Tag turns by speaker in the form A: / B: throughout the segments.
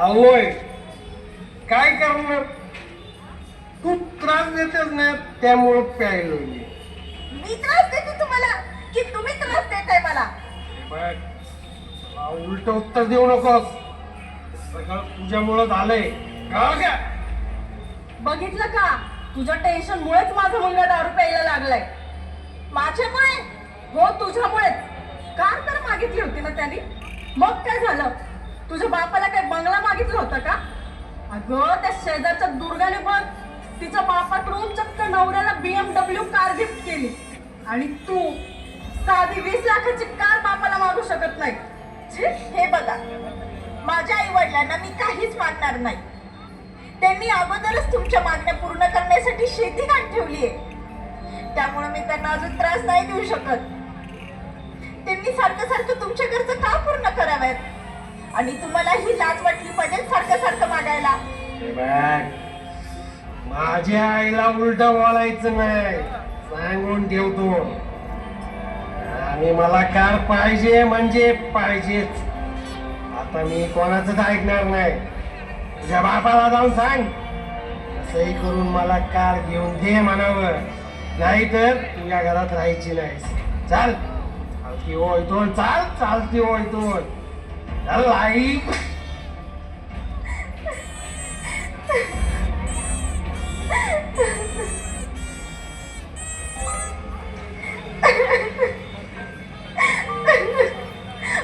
A: चाललोय. काय करणार, तू त्रास देतेस ना त्यामुळं प्यायलो
B: मी त्रास देते तुम्हाला की तुम्ही त्रास देताय मला?
A: बघ, उलट उत्तर देऊ नकोस. सगळं तुझ्यामुळं झालंय, कळलं का?
B: बघितलं का, तुझ्या टेन्शन मुळेच माझा मुलगा दारू प्यायला लागलाय. माझ्यामुळे? हो, तुझ्यामुळेच. कार तर मागितली होती ना त्यांनी, मग काय झालं? तुझ्या बापाला काय बंगला मागितलं होतं का? अगं, त्या शेजारच्या दुर्गाने बघ तिच्या बापाकडून चक्क नवऱ्याला BMW कार गिफ्ट केली, आणि तू साधी 20 लाखाची कार बापाला मागू शकत नाही. छे, हे बघा, माझ्या आई वडिलांना मी काहीच मागणार नाही. त्यांनी अगोदरच तुमच्या मागण्या पूर्ण करण्यासाठी शेती घाण ठेवली आहे, त्यामुळे मी त्यांना अजून त्रास नाही देऊ शकत. त्यांनी सारखं सारखं तुमच्या घरचं का पूर्ण कराव्यात? आणि तुम्हाला ही लाज वाटली पाहिजे सारखं सारखं मागायला.
A: माझ्या आईला उलट बोलायचं नाही, सांगून ठेवतो. आणि मला कार पाहिजे म्हणजे पाहिजेच. आता मी कोणाचंच ऐकणार नाही. तुझ्या बापाला जाऊन सांग, असंही करून मला कार घेऊन दे म्हणावं, नाहीतर तुझ्या घरात राहायची नाही. चाल, चालती ओळतोन, चालती ओळतोन. चल आई.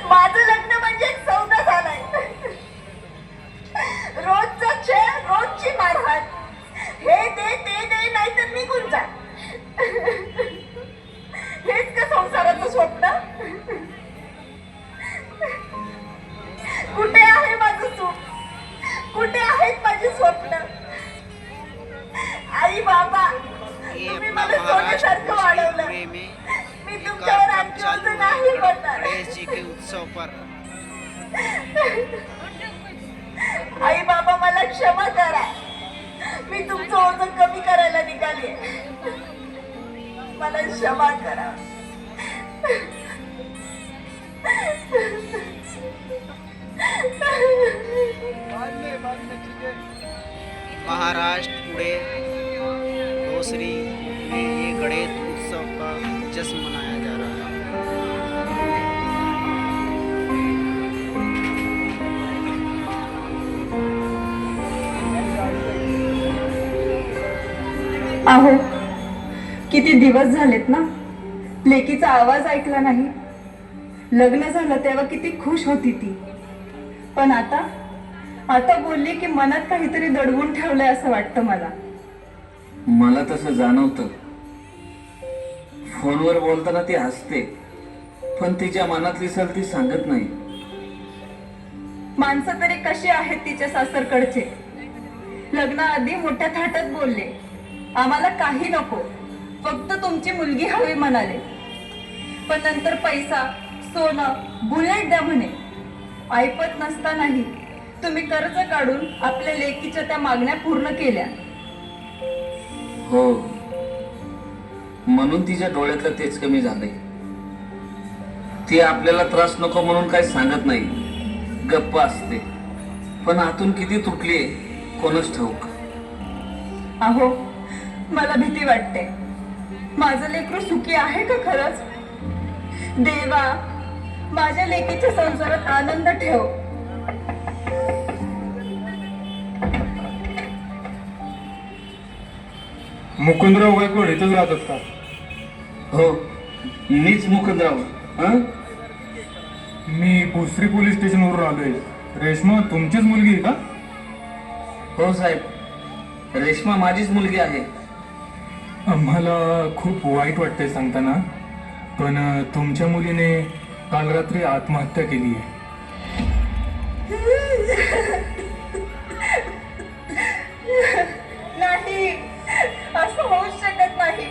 B: माझं लग्न म्हणजे एक सौदा झालाय. रोजचा खेळ, रोजची मारहाण. हे दे, ते दे, नाहीतर निघून जा. हेच का संसाराचं स्वप्न? कुठे आहे माझं सुख? कुठे आहेत माझी स्वप्न? आई बाबा, तुम्ही मला सोन्यासारखं वाढवलं. मी तुमच्यावर आणखी ओझं नाही बनणार.
C: उत्सव पर
B: आई बाबा, मला क्षमा करा. मी तुमचं ओझं कमी करायला निघाली. मला क्षमा करा.
C: महाराष्ट्र पुणे दोसरी में ये गणेश उत्सव का जश्न मनाया जा रहा है।
B: आहो, किती दिवस झालेत ना, लेकीचा आवाज ऐकला नाही. लग्न झालं तेव्हा किती खुश होती ती, पण आता बोलली की मनात काहीतरी दडवून ठेवलंय असं वाटतं मला.
D: मला तसं जाणवतं. फोनवर बोलताना ती हसते, पण तिच्या मनातली सल ती सांगत नाही.
B: माणसं तरी कशी आहेत तिच्या सासरकडचे? लग्नाआधी मोठ्या थाटात बोलले, आम्हाला काही नको, फक्त तुमची मुलगी हवी म्हणाले. पण नंतर पैसा, सोनं, बुलेट द्या म्हणे. ऐपत नसतानाही तुम्ही कर्ज काढून आपल्या लेकीच्या त्या मागण्या पूर्ण केल्या.
D: हो, म्हणून तिच्या डोळ्यातलं तेच कमी झालंय. ती आपल्याला त्रास नको म्हणून काही सांगत नाही, गप्प असते, पण आतून किती तुटलीये कोणच ठाऊक.
B: अहो, मला भीती वाटते. माझं लेकरू सुखी आहे का खरंच? देवा, माझ्या लेकीच्या संसारात आनंद ठेव.
E: मुकुंदराव गायकवाड इथंच राहतात का?
D: हो, मीच मुकुंदराव. हं?
E: मी भोसरी पोलीस स्टेशनवरून आलोय. रेश्मा तुमचीच मुलगी आहे का?
D: हो साहेब, रेश्मा माझीच मुलगी आहे.
E: मला खूप वाईट वाटतंय सांगताना, पण तुमच्या मुलीने काल रात्री आत्महत्या केली आहे.
B: नाही, असं होऊच शकत नाही.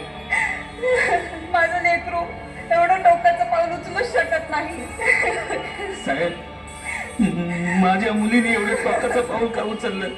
B: माझं लेकरू एवढं टोकाचं पाऊल उचलूच शकत नाही.
D: साहेब, माझ्या मुलीने एवढं टोकाचं पाऊल का उचललं